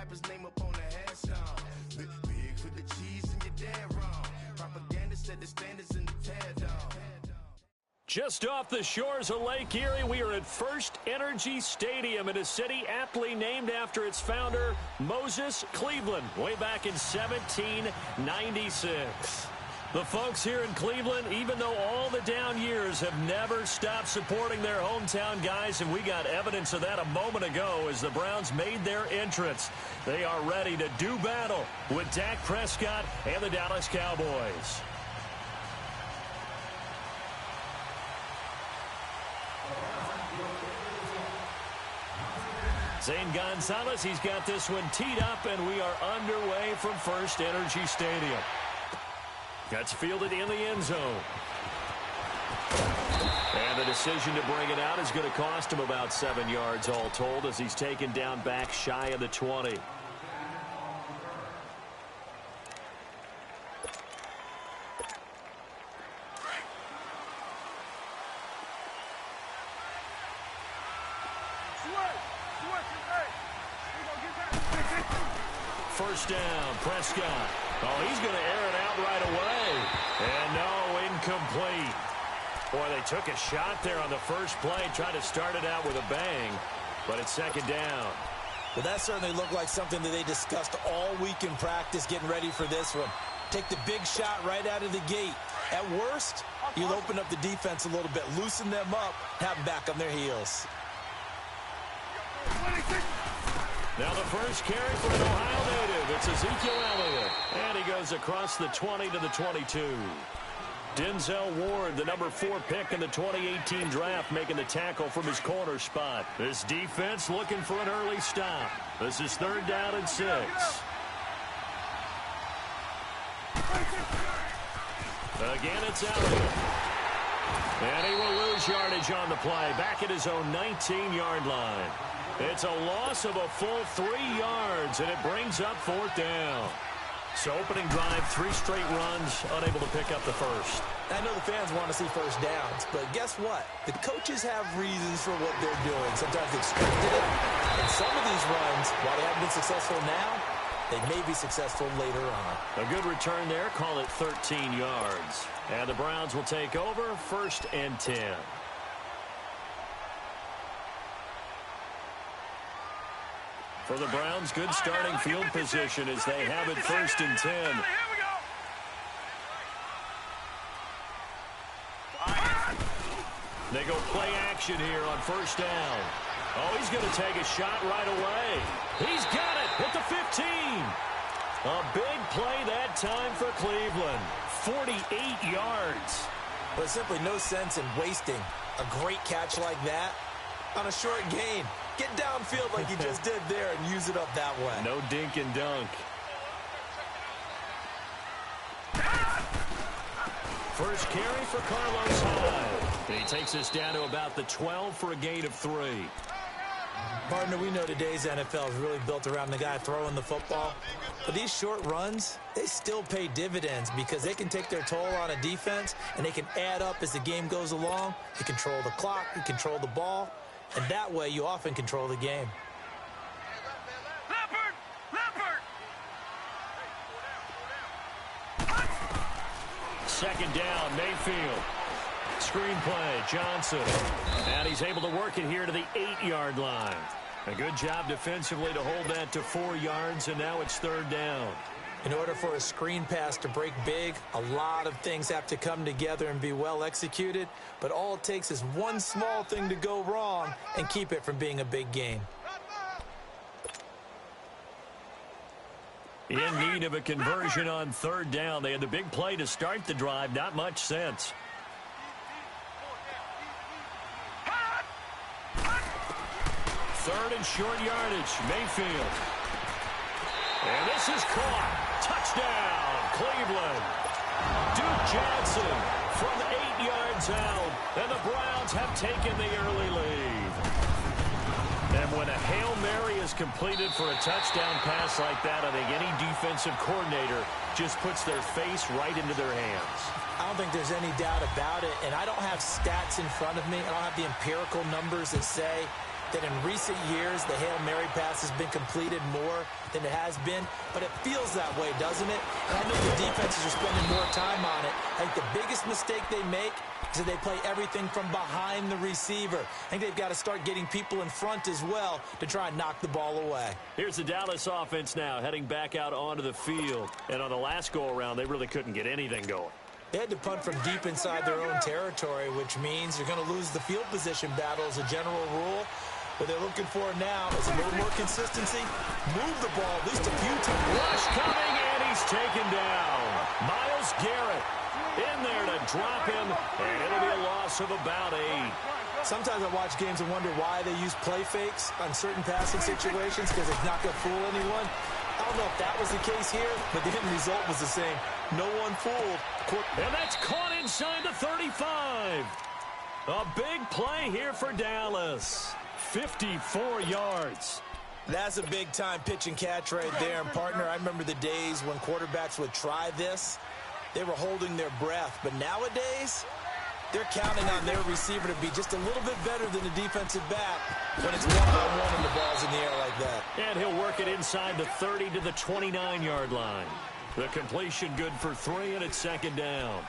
Slap his name up on the headstone. Big for the cheese and you're dead wrong. Propaganda set the standards in the tear down. Just off the shores of Lake Erie, we are at First Energy Stadium in a city aptly named after its founder, Moses Cleveland, way back in 1796. The folks here in Cleveland, even though all the down years, have never stopped supporting their hometown guys, and we got evidence of that a moment ago as the Browns made their entrance. They are ready to do battle with Dak Prescott and the Dallas Cowboys. Zane Gonzalez, he's got this one teed up, and we are underway from First Energy Stadium. That's fielded in the end zone. And the decision to bring it out is going to cost him about 7 yards all told as he's taken down back shy of the 20. First down, Prescott. Oh, he's going to air it out right away. And no, incomplete. Boy, they took a shot there on the first play, tried to start it out with a bang, but it's second down. Well, that certainly looked like something that they discussed all week in practice, getting ready for this one. Take the big shot right out of the gate. At worst, you'll open up the defense a little bit, loosen them up, have them back on their heels. Now the first carry for an Ohio native. It's Ezekiel Elliott. And he goes across the 20 to the 22. Denzel Ward, the number 4 pick in the 2018 draft, making the tackle from his corner spot. This defense looking for an early stop. This is 3rd down and 6. Again, it's Elliott. And he will lose yardage on the play. Back at his own 19-yard line. It's a loss of a full 3 yards, and it brings up 4th down. So opening drive, 3 straight runs, unable to pick up the first. I know the fans want to see first downs, but guess what? The coaches have reasons for what they're doing. Sometimes they expected it, and some of these runs, while they haven't been successful now, they may be successful later on. A good return there, call it 13 yards. And the Browns will take over, 1st and 10. For the Browns, good starting field position as they have it 1st and 10. They go play action here on 1st down. Oh, he's going to take a shot right away. He's got it at the 15. A big play that time for Cleveland. 48 yards. But simply no sense in wasting a great catch like that on a short gain. Get downfield like you just did there and use it up that way. No dink and dunk. First carry for Carlos Hyde. And he takes us down to about the 12 for a gain of 3. Partner, we know today's NFL is really built around the guy throwing the football. But these short runs, they still pay dividends because they can take their toll on a defense and they can add up as the game goes along. You control the clock, you control the ball. And that way, you often control the game. Second down, Mayfield. Screen play, Johnson. And he's able to work it here to the 8-yard line. A good job defensively to hold that to 4 yards, and now it's 3rd down. In order for a screen pass to break big, a lot of things have to come together and be well executed, but all it takes is one small thing to go wrong and keep it from being a big gain. In need of a conversion on 3rd down. They had the big play to start the drive, not much sense. Third and short yardage, Mayfield. And this is caught. Touchdown, Cleveland. Duke Johnson from 8 yards out. And the Browns have taken the early lead. And when a Hail Mary is completed for a touchdown pass like that, I think any defensive coordinator just puts their face right into their hands. I don't think there's any doubt about it, and I don't have stats in front of me. I don't have the empirical numbers that say that in recent years the Hail Mary pass has been completed more than it has been, but it feels that way, doesn't it? And I know the defenses are spending more time on it. I think the biggest mistake they make is that they play everything from behind the receiver. I think they've got to start getting people in front as well to try and knock the ball away. Here's the Dallas offense now heading back out onto the field. And on the last go-around, they really couldn't get anything going. They had to punt from deep inside their own territory, which means you're going to lose the field position battle as a general rule. What they're looking for now is a little more consistency. Move the ball at least a few times. Rush coming, and he's taken down. Myles Garrett in there to drop him, and it'll be a loss of about 8. Sometimes I watch games and wonder why they use play fakes on certain passing situations because it's not going to fool anyone. I don't know if that was the case here, but the end result was the same. No one fooled. And that's caught inside the 35. A big play here for Dallas. 54 yards. That's a big-time pitch and catch right there. And, partner, I remember the days when quarterbacks would try this. They were holding their breath. But nowadays, they're counting on their receiver to be just a little bit better than the defensive back when it's one-on-one and the ball's in the air like that. And he'll work it inside the 30 to the 29-yard line. The completion good for 3, and it's second down.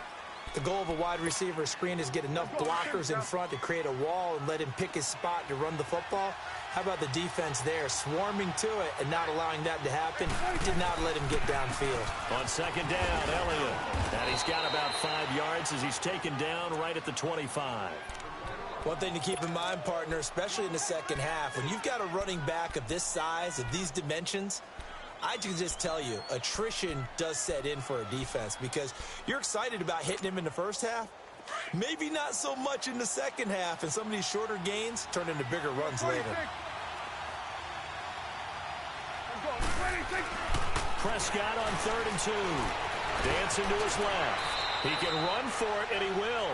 The goal of a wide receiver screen is get enough blockers in front to create a wall and let him pick his spot to run the football. How about the defense there, swarming to it and not allowing that to happen? Did not let him get downfield. On second down, Elliott. And he's got about 5 yards as he's taken down right at the 25. One thing to keep in mind, partner, especially in the second half, when you've got a running back of this size, of these dimensions, I can just tell you, attrition does set in for a defense because you're excited about hitting him in the first half. Maybe not so much in the second half, and some of these shorter gains turn into bigger runs later. Prescott on 3rd and 2. Dancing to his left. He can run for it, and he will.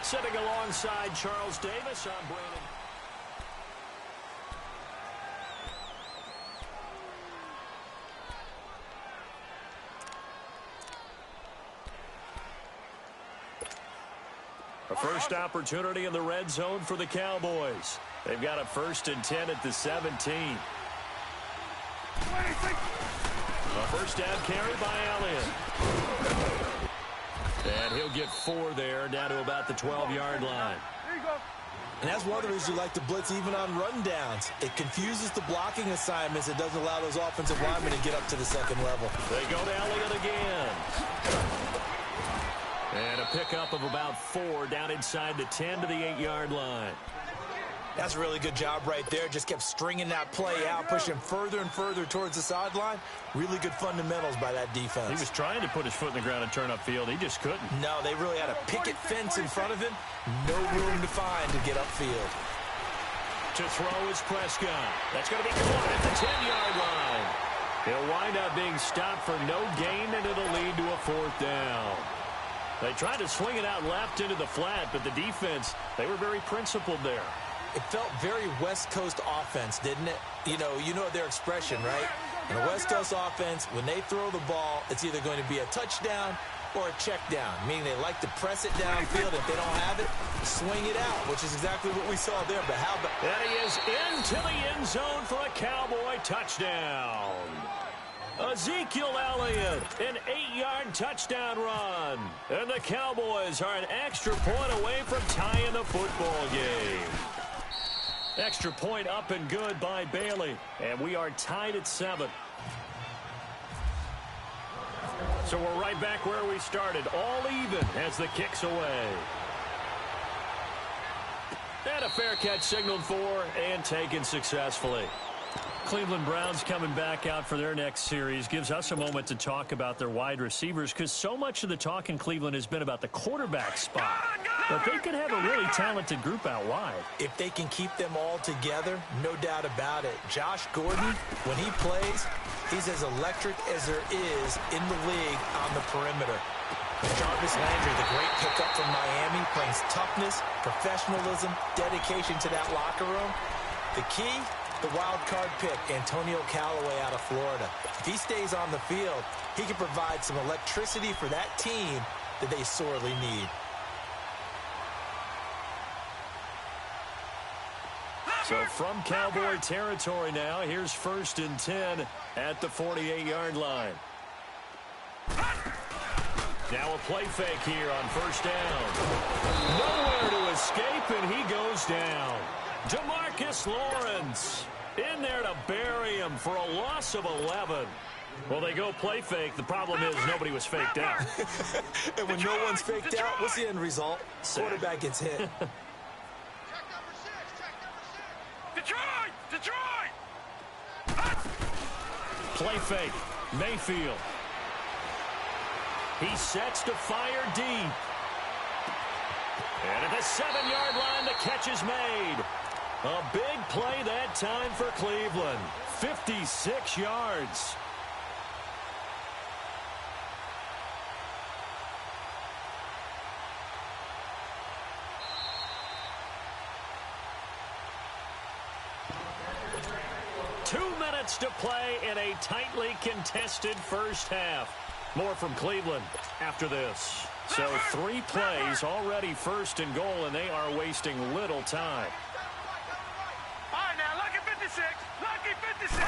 Sitting alongside Charles Davis, I'm Brandon. A first opportunity in the red zone for the Cowboys. They've got a 1st and 10 at the 17. A first down carry by Elliott. And he'll get 4 there, down to about the 12-yard line. And that's one of the reasons you like to blitz even on run downs. It confuses the blocking assignments. It doesn't allow those offensive linemen to get up to the second level. They go to Elliott again. And a pickup of about 4 down inside the 10 to the 8-yard line. That's a really good job right there. Just kept stringing that play out, pushing further and further towards the sideline. Really good fundamentals by that defense. He was trying to put his foot in the ground and turn upfield. He just couldn't. No, they really had a picket fence in front of him. No room to find to get upfield. To throw is Prescott. That's going to be caught at the 10-yard line. He'll wind up being stopped for no gain, and it'll lead to a 4th down. They tried to swing it out left into the flat, but the defense, they were very principled there. It felt very West Coast offense, didn't it? You know their expression, right? In a West Coast offense, when they throw the ball, it's either going to be a touchdown or a check down, meaning they like to press it downfield. If they don't have it, swing it out, which is exactly what we saw there. But how about... And he is into the end zone for a Cowboy touchdown. Ezekiel Elliott, an 8-yard touchdown run. And the Cowboys are an extra point away from tying the football game. Extra point up and good by Bailey. And we are tied at 7. So we're right back where we started, all even as the kick's away. And a fair catch signaled for and taken successfully. Cleveland Browns coming back out for their next series gives us a moment to talk about their wide receivers because so much of the talk in Cleveland has been about the quarterback spot. But they could have a really talented group out wide. If they can keep them all together, no doubt about it. Josh Gordon, when he plays, he's as electric as there is in the league on the perimeter. Jarvis Landry, the great pickup from Miami, brings toughness, professionalism, dedication to that locker room. The key, the wild card pick, Antonio Callaway out of Florida. If he stays on the field, he can provide some electricity for that team that they sorely need. So from Cowboy territory now, here's 1st and 10 at the 48-yard line. Now a play fake here on 1st down. Nowhere to escape, and he goes down. DeMarcus Lawrence in there to bury him for a loss of 11. Well, they go play fake. The problem is nobody was faked out. And when no one's faked out, what's the end result? Quarterback gets hit. Detroit! Play fake. Mayfield. He sets to fire deep. And at the 7-yard line, the catch is made. A big play that time for Cleveland. 56 yards. To play in a tightly contested first half. More from Cleveland after this. So 3 plays already 1st and goal, and they are wasting little time. All right, now, lucky 56. Lucky 56.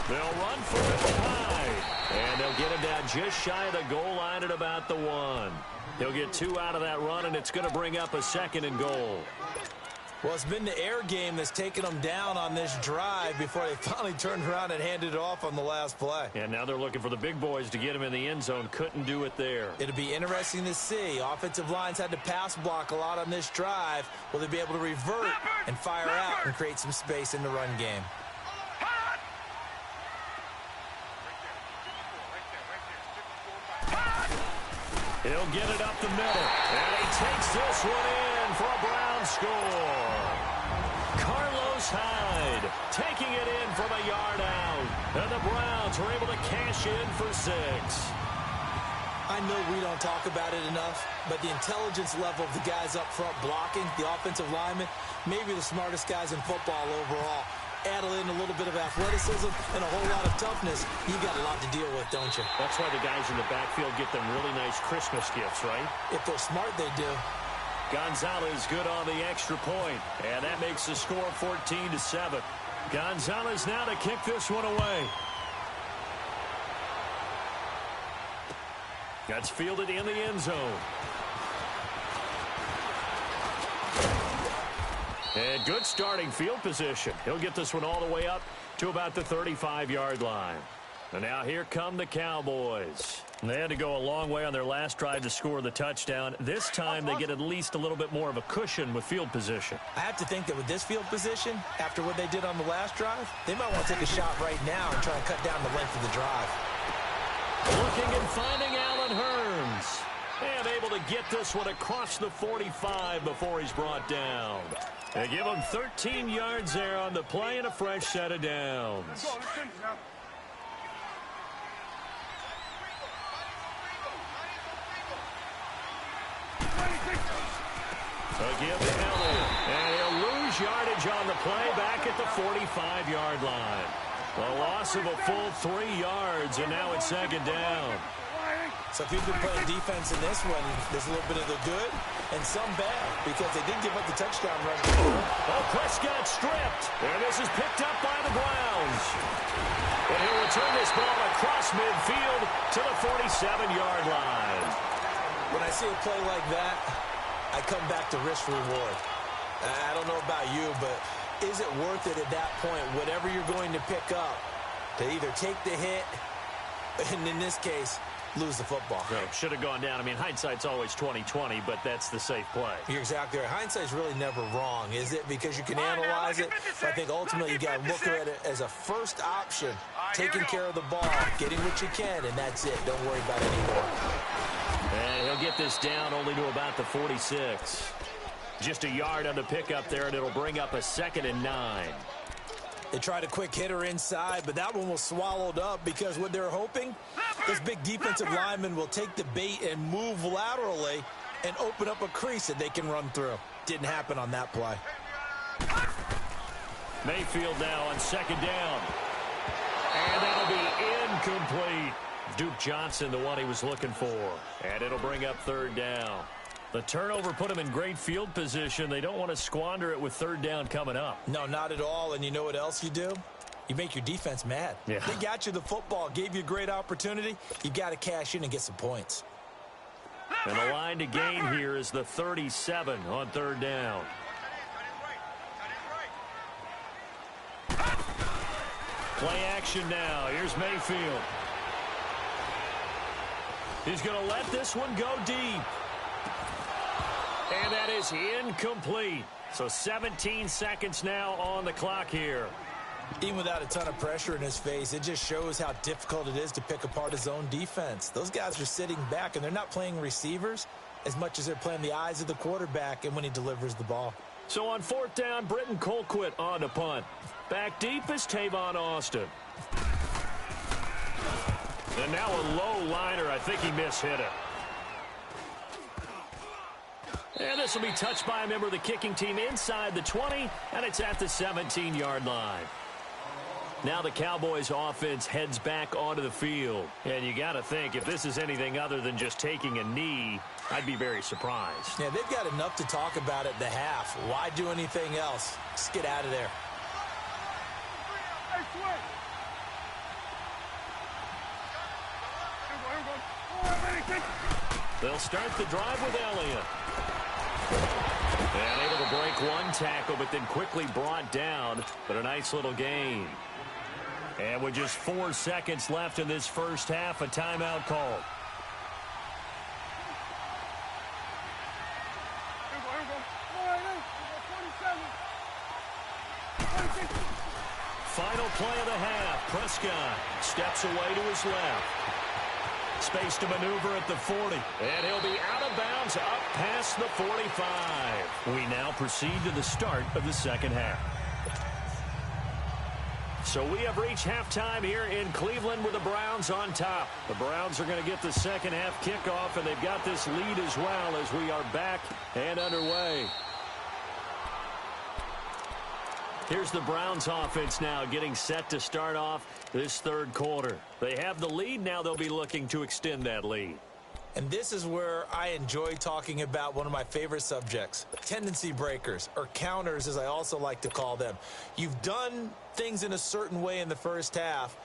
They'll run for it high. And they'll get him down just shy of the goal line at about the 1. He'll get 2 out of that run, and it's going to bring up a 2nd and goal. Well, it's been the air game that's taken them down on this drive before they finally turned around and handed it off on the last play. And now they're looking for the big boys to get him in the end zone. Couldn't do it there. It'll be interesting to see. Offensive lines had to pass block a lot on this drive. Will they be able to revert and fire out and create some space in the run game? He'll get it up the middle. And he takes this one in for a Brown score. Carlos Hyde taking it in from a yard out. And the Browns were able to cash in for 6. I know we don't talk about it enough, but the intelligence level of the guys up front blocking, the offensive linemen, maybe the smartest guys in football overall. Add in a little bit of athleticism and a whole lot of toughness. You got a lot to deal with, don't you? That's why the guys in the backfield get them really nice Christmas gifts, right? If they're smart, they do. Gonzalez good on the extra point, and that makes the score 14-7. Gonzalez now to kick this one away. That's fielded in the end zone. And good starting field position. He'll get this one all the way up to about the 35-yard line. And now here come the Cowboys. And they had to go a long way on their last drive to score the touchdown. This time they get at least a little bit more of a cushion with field position. I have to think that with this field position, after what they did on the last drive, they might want to take a shot right now and try and cut down the length of the drive. Looking and finding Allen Hurns. And able to get this one across the 45 before he's brought down. They give him 13 yards there on the play and a fresh set of downs. Again to Elliott. And he'll lose yardage on the play back at the 45-yard line. A loss of a full 3 yards, and now it's 2nd down. So if you've been playing defense in this one, there's a little bit of the good and some bad because they did give up the touchdown run. Oh, Prescott stripped. And this is picked up by the Browns. And he'll return this ball across midfield to the 47-yard line. When I see a play like that, I come back to risk-reward. I don't know about you, but is it worth it at that point, whatever you're going to pick up, to either take the hit, and in this case, lose the football? No, should have gone down. I mean, hindsight's always 20/20, but that's the safe play. You're exactly right. Hindsight's really never wrong, is it? Because you can analyze it. But I think ultimately you got to look at it as a first option, taking care of the ball, getting what you can, and that's it. Don't worry about it anymore. And he'll get this down only to about the 46. Just a yard on the pickup there, and it'll bring up a 2nd and 9. They tried a quick hitter inside, but that one was swallowed up because what they're hoping, this big defensive lineman will take the bait and move laterally and open up a crease that they can run through. Didn't happen on that play. Mayfield now on 2nd down. And that'll be incomplete. Duke Johnson, the one he was looking for. And it'll bring up 3rd down. The turnover put them in great field position. They don't want to squander it with third down coming up. No, not at all. And you know what else you do? You make your defense mad. Yeah. They got you the football, gave you a great opportunity. You got to cash in and get some points. And the line to gain here is the 37 on third down. Play action now. Here's Mayfield. He's going to let this one go deep. And that is incomplete. So 17 seconds now on the clock here. Even without a ton of pressure in his face, it just shows how difficult it is to pick apart his own defense. Those guys are sitting back, and they're not playing receivers as much as they're playing the eyes of the quarterback and when he delivers the ball. So on fourth down, Britton Colquitt on to punt. Back deep is Tavon Austin. And now a low liner. I think he mishit it. And this will be touched by a member of the kicking team inside the 20, and it's at the 17-yard line. Now the Cowboys offense heads back onto the field. And you got to think, if this is anything other than just taking a knee, I'd be very surprised. Yeah, they've got enough to talk about at the half. Why do anything else? Just get out of there. They'll start the drive with Elliott. And able to break one tackle, but then quickly brought down. But a nice little gain. And with just 4 seconds left in this first half, a timeout called. Final play of the half. Prescott steps away to his left. Space to maneuver at the 40. And he'll be out of bounds up past the 45. We now proceed to the start of the second half. So we have reached halftime here in Cleveland with the Browns on top. The Browns are going to get the second half kickoff, and they've got this lead as well as we are back and underway. Here's the Browns offense now getting set to start off this third quarter. They have the lead. Now they'll be looking to extend that lead. And this is where I enjoy talking about one of my favorite subjects, tendency breakers, or counters as I also like to call them. You've done things in a certain way in the first half,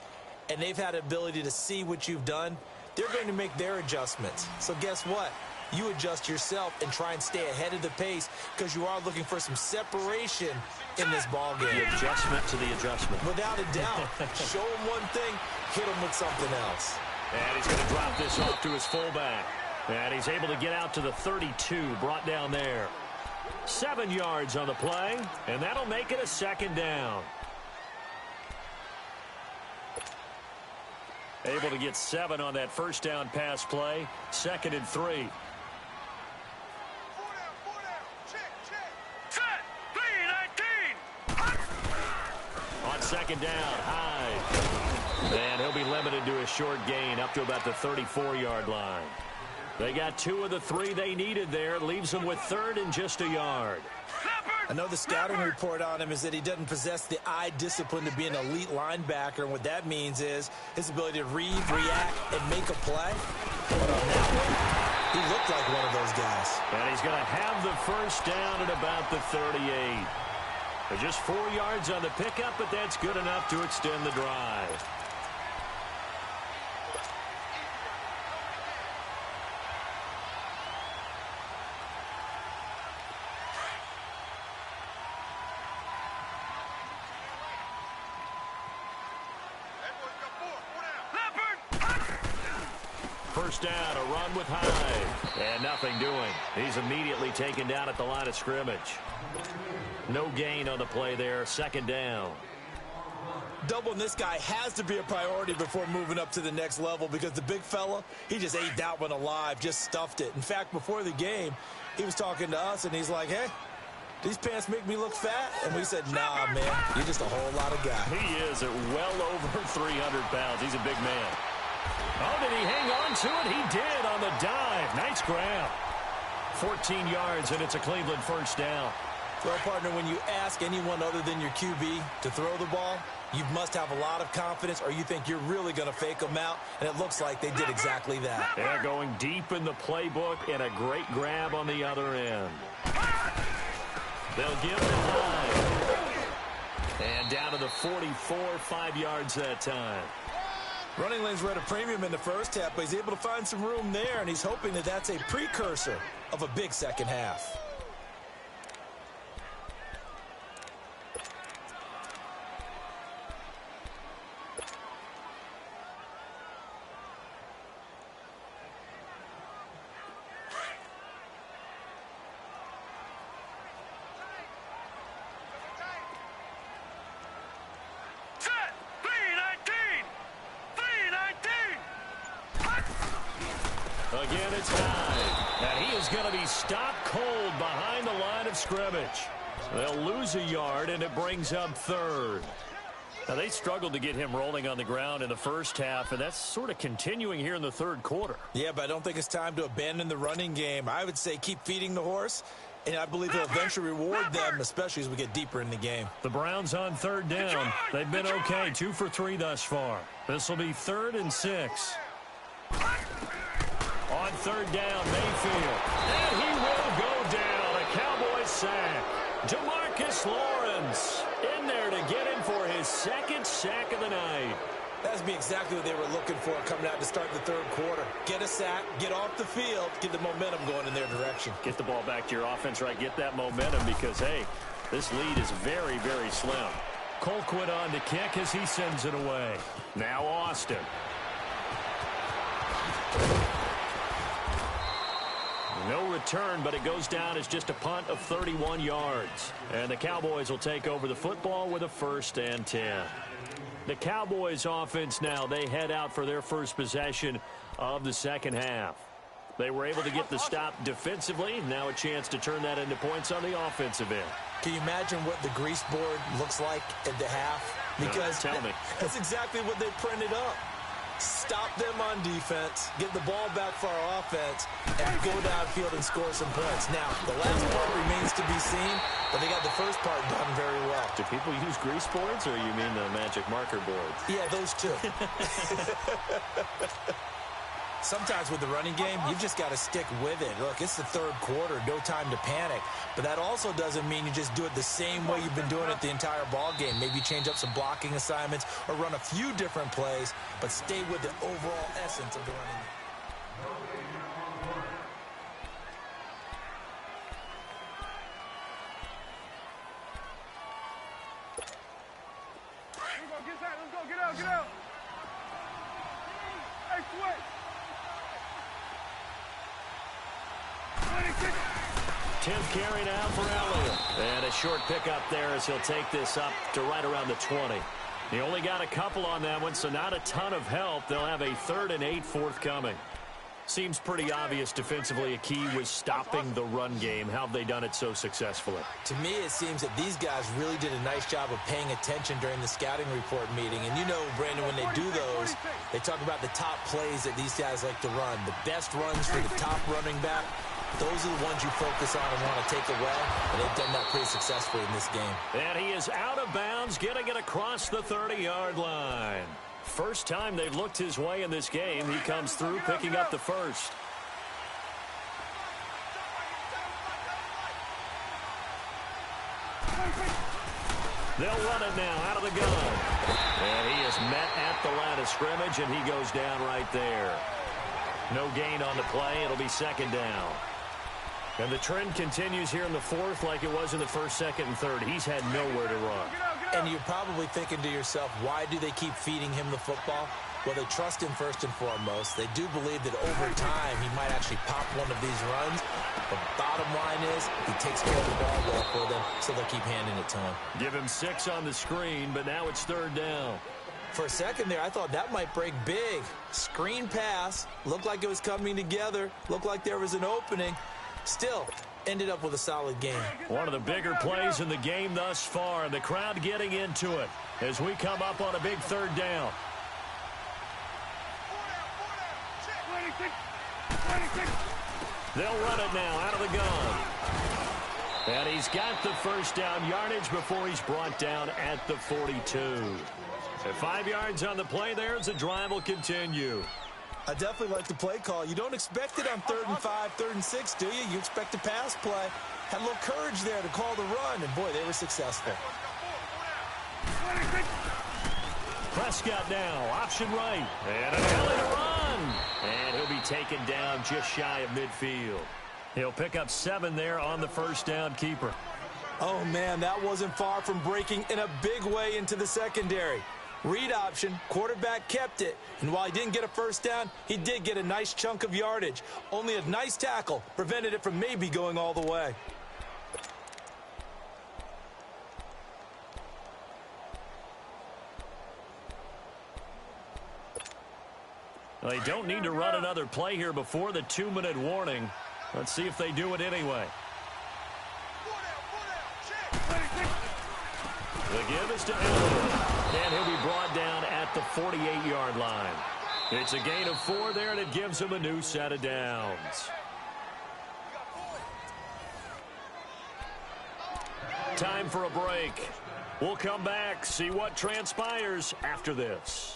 and they've had the ability to see what you've done. They're going to make their adjustments. So guess what? You adjust yourself and try and stay ahead of the pace because you are looking for some separation in this ball game. The adjustment to the adjustment. Without a doubt. Show them one thing, hit them with something else. And he's going to drop this off to his fullback. And he's able to get out to the 32, brought down there. 7 yards on the play, and that'll make it a second down. Able to get 7 on that first down pass play. 2nd and 3. On second down, Hyde. And he'll be limited to a short gain up to about the 34-yard line. They got 2 of the 3 they needed there. Leaves them with 3rd and just a yard. I know the scouting report on him is that he doesn't possess the eye discipline to be an elite linebacker. And what that means is his ability to read, react, and make a play. But on that one, he looked like one of those guys. And he's going to have the first down at about the 38. They're just 4 yards on the pickup, but that's good enough to extend the drive. First down, a run with Hyde. And nothing doing. He's immediately taken down at the line of scrimmage. No gain on the play there. 2nd down. Doubling this guy has to be a priority before moving up to the next level because the big fella, he just ate that one alive, just stuffed it. In fact, before the game, he was talking to us, and he's like, hey, these pants make me look fat? And we said, nah, man, you're just a whole lot of guy. He is at well over 300 pounds. He's a big man. Oh, did he hang on to it? He did on the dive. Nice grab. 14 yards, and it's a Cleveland first down. Well, partner, when you ask anyone other than your QB to throw the ball, you must have a lot of confidence or you think you're really going to fake them out, and it looks like they did exactly that. They're going deep in the playbook and a great grab on the other end. They'll give the line. And down to the 44, 5 yards that time. Running lanes were at a premium in the first half, but he's able to find some room there, and he's hoping that that's a precursor of a big second half. Again, it's high. And he is going to be stopped cold behind the line of scrimmage. They'll lose a yard, and it brings up third. Now, they struggled to get him rolling on the ground in the first half, and that's sort of continuing here in the third quarter. Yeah, but I don't think it's time to abandon the running game. I would say keep feeding the horse, and I believe he'll eventually reward them, especially as we get deeper in the game. The Browns on third down. They've been okay, 2 for 3 thus far. This will be 3rd and 6. On third down, Mayfield. And he will go down. A Cowboys sack. Jamarcus Lawrence in there to get him for his 2nd sack of the night. That's be exactly what they were looking for coming out to start the third quarter. Get a sack, get off the field, get the momentum going in their direction. Get the ball back to your offense, right? Get that momentum because, hey, this lead is very, very slim. Colquitt on to kick as he sends it away. Now Austin. No return, but it goes down as just a punt of 31 yards. And the Cowboys will take over the football with a 1st and 10. The Cowboys offense now, they head out for their first possession of the second half. They were able to get the stop defensively. Now a chance to turn that into points on the offensive end. Can you imagine what the grease board looks like at the half? Because no, tell me. That's exactly what they printed up. Stop them on defense, get the ball back for our offense, and go downfield and score some points. Now, the last part remains to be seen, but they got the first part done very well. Do people use grease boards, or you mean the magic marker boards? Yeah, those two. Sometimes with the running game, you've just got to stick with it. Look, it's the third quarter, no time to panic. But that also doesn't mean you just do it the same way you've been doing it the entire ball game. Maybe change up some blocking assignments or run a few different plays, but stay with the overall essence of the running game. Get out. Hey, switch. 10th carry now for Elliott. And a short pickup there as he'll take this up to right around the 20. He only got a couple on that one, so not a ton of help. They'll have a 3rd and 8 forthcoming. Seems pretty obvious defensively a key was stopping the run game. How have they done it so successfully? To me, it seems that these guys really did a nice job of paying attention during the scouting report meeting. And you know, Brandon, when they do those, they talk about the top plays that these guys like to run. The best runs for the top running back, those are the ones you focus on and want to take away. And they've done that pretty successfully in this game. And he is out of bounds, getting it across the 30-yard line. First time they've looked his way in this game. He comes through picking up the first. They'll run it now out of the gun. And he is met at the line of scrimmage, and he goes down right there. No gain on the play. It'll be 2nd down. And the trend continues here in the 4th like it was in the 1st, 2nd, and 3rd. He's had nowhere to run. And you're probably thinking to yourself, why do they keep feeding him the football? Well, they trust him first and foremost. They do believe that over time he might actually pop one of these runs. But bottom line is he takes care of the ball well for them, so they'll keep handing it to him. Give him 6 on the screen, but now it's 3rd down. For a second there, I thought that might break big. Screen pass. Looked like it was coming together. Looked like there was an opening. Still, ended up with a solid game. One of the bigger plays in the game thus far, and the crowd getting into it as we come up on a big 3rd down. They'll run it now out of the gun. And he's got the first down yardage before he's brought down at the 42. And 5 yards on the play there as the drive will continue. I definitely like the play call. You don't expect it on 3rd and 5, 3rd and 6, do you? You expect a pass play. Had a little courage there to call the run, and boy, they were successful. Prescott now, option right, and an alley to run. And he'll be taken down just shy of midfield. He'll pick up 7 there on the first down keeper. Oh, man, that wasn't far from breaking in a big way into the secondary. Read option, quarterback kept it, and while he didn't get a first down, he did get a nice chunk of yardage. Only a nice tackle prevented it from maybe going all the way. Well, they don't need to run another play here before the 2-minute warning. Let's see if they do it anyway. The give is to Elliott. And he'll be brought down at the 48-yard line. It's a gain of 4 there, and it gives him a new set of downs. Time for a break. We'll come back, see what transpires after this.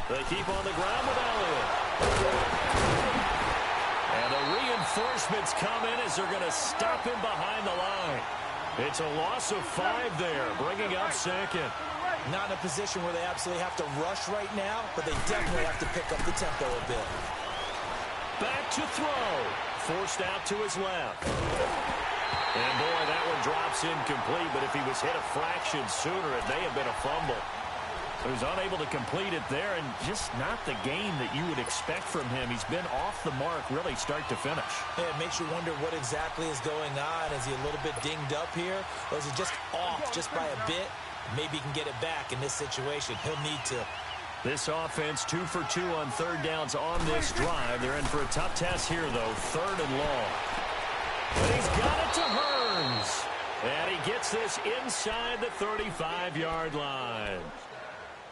They keep on the ground with Elliott. And the reinforcements come in as they're going to stop him behind the line. It's a loss of 5 there, bringing up 2nd. Not in a position where they absolutely have to rush right now, but they definitely have to pick up the tempo a bit. Back to throw. Forced out to his left. And boy, that one drops incomplete, but if he was hit a fraction sooner, it may have been a fumble. He was unable to complete it there, and just not the game that you would expect from him. He's been off the mark really start to finish. Yeah, it makes you wonder what exactly is going on. Is he a little bit dinged up here, or is he just off just by a bit? Maybe he can get it back in this situation. He'll need to. This offense 2 for 2 on 3rd downs on this drive. They're in for a tough test here, though, 3rd and long. But he's got it to Hearns. And he gets this inside the 35-yard line.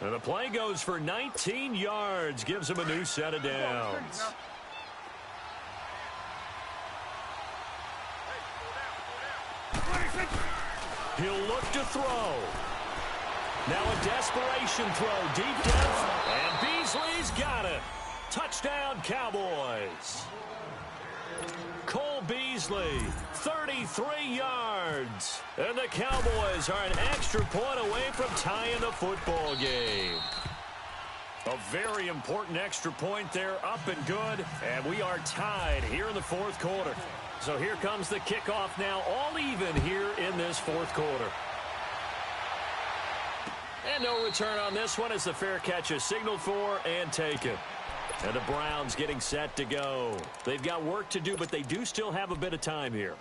And the play goes for 19 yards, gives him a new set of downs. He'll look to throw. Now a desperation throw, deep depth, and Beasley's got it. Touchdown, Cowboys. Cole Beasley, 33 yards. And the Cowboys are an extra point away from tying the football game. A very important extra point there, up and good. And we are tied here in the 4th quarter. So here comes the kickoff now, all even here in this 4th quarter. And no return on this one as the fair catch is signaled for and taken. And the Browns getting set to go. They've got work to do, but they do still have a bit of time here.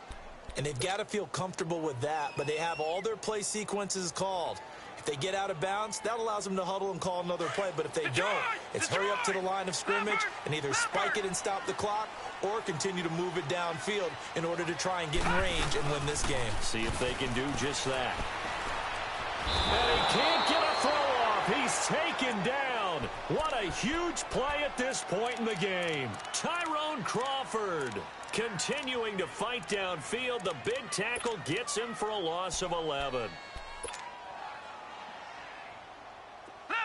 And they've got to feel comfortable with that, but they have all their play sequences called. If they get out of bounds, that allows them to huddle and call another play. But if they don't, it's hurry up to the line of scrimmage and either spike it and stop the clock or continue to move it downfield in order to try and get in range and win this game. See if they can do just that. And he can't get a throw off. He's taken down. What a huge play at this point in the game. Tyrone Crawford continuing to fight downfield. The big tackle gets him for a loss of 11.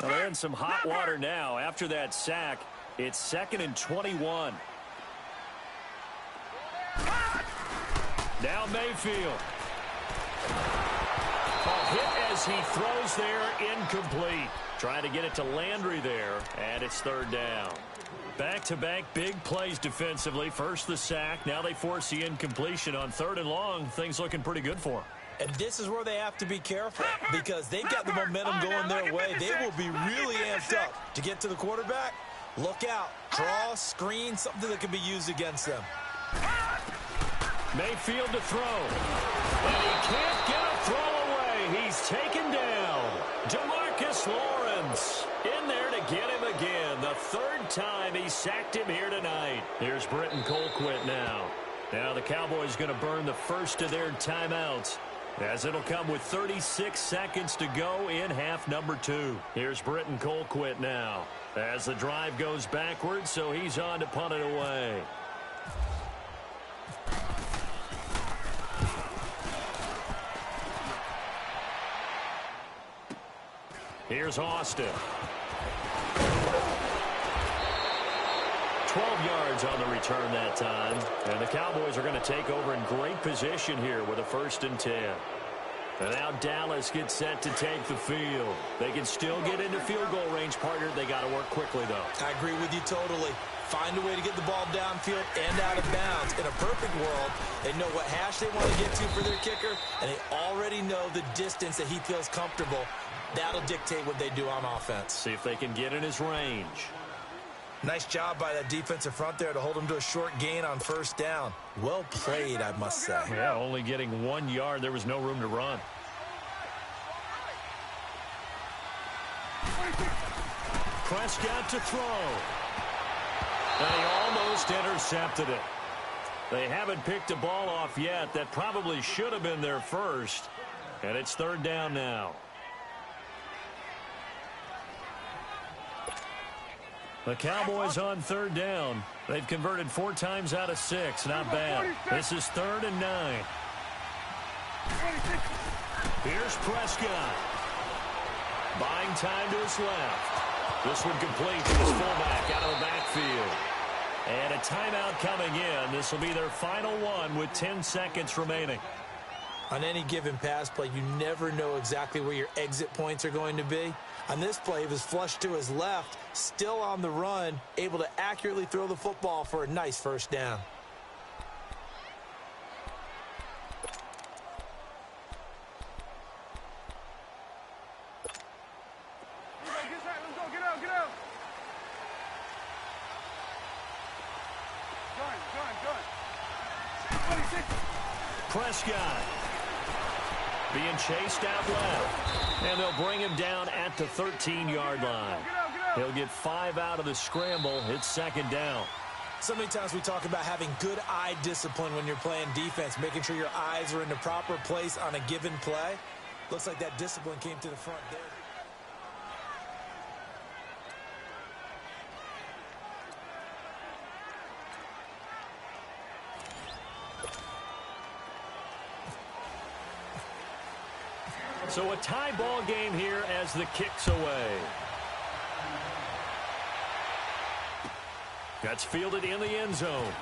Well, they're in some hot water now. After that sack, it's 2nd and 21. Now Mayfield. A hit as he throws there, incomplete. Trying to get it to Landry there, and it's 3rd down. Back-to-back big plays defensively. First the sack, now they force the incompletion on 3rd and long. Things looking pretty good for them. And this is where they have to be careful because they've got the momentum going their way. They will be really amped up to get to the quarterback. Look out. Draw, screen, something that can be used against them. Mayfield to throw. And he can't get a throw away. He's taken down. DeMarcus Demarcus Lawrence in there to get him again. The third time he sacked him here tonight. Here's Britton Colquitt now. Now the Cowboys going to burn the first of their timeouts, as it'll come with 36 seconds to go in half number 2. Here's Britton Colquitt now, as the drive goes backwards, so he's on to punt it away. Here's Austin. 12 yards on the return that time. And the Cowboys are going to take over in great position here with a 1st and 10. And now Dallas gets set to take the field. They can still get into field goal range, partner. They got to work quickly, though. I agree with you totally. Find a way to get the ball downfield and out of bounds. In a perfect world, they know what hash they want to get to for their kicker, and they already know the distance that he feels comfortable. That'll dictate what they do on offense. See if they can get in his range. Nice job by that defensive front there to hold him to a short gain on 1st down. Well played, I must say. Yeah, only getting 1 yard. There was no room to run. Prescott to throw. And he almost intercepted it. They haven't picked a ball off yet. That probably should have been their first. And it's 3rd down now. The Cowboys on 3rd down. They've converted 4 times out of 6. Not bad. This is 3rd and 9. Here's Prescott. Buying time to his left. This one complete to his fullback out of the backfield. And a timeout coming in. This will be their final one with 10 seconds remaining. On any given pass play, you never know exactly where your exit points are going to be. On this play, he was flushed to his left, still on the run, able to accurately throw the football for a nice 1st down. Get out. Gun. Prescott being chased out left. And they'll bring him down at the 13-yard line. He'll get 5 out of the scramble. It's 2nd down. So many times we talk about having good eye discipline when you're playing defense, making sure your eyes are in the proper place on a given play. Looks like that discipline came to the front there. So a tie ball game here as the kick's away. That's fielded in the end zone.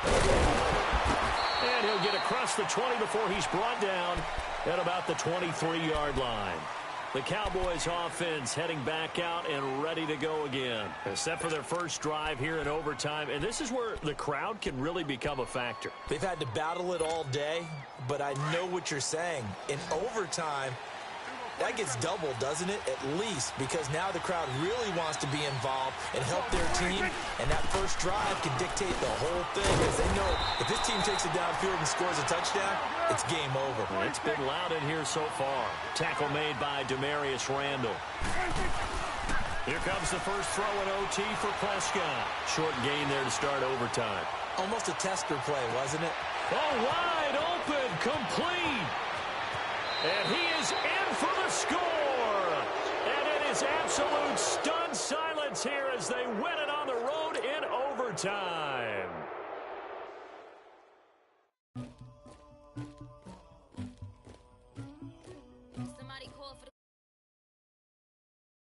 And he'll get across the 20 before he's brought down at about the 23-yard line. The Cowboys offense heading back out and ready to go again. Except for their first drive here in overtime. And this is where the crowd can really become a factor. They've had to battle it all day, but I know what you're saying. In overtime, that gets doubled, doesn't it? At least, because now the crowd really wants to be involved and help their team, and that first drive can dictate the whole thing, because they know if this team takes it downfield and scores a touchdown, it's game over. It's been loud in here so far. Tackle made by Demarius Randall. Here comes the first throw in OT for Prescott. Short gain there to start overtime. Almost a tester play, wasn't it? Oh, wide open, complete. And he is in for the score. And it is absolute stunned silence here as they win it on the road in overtime.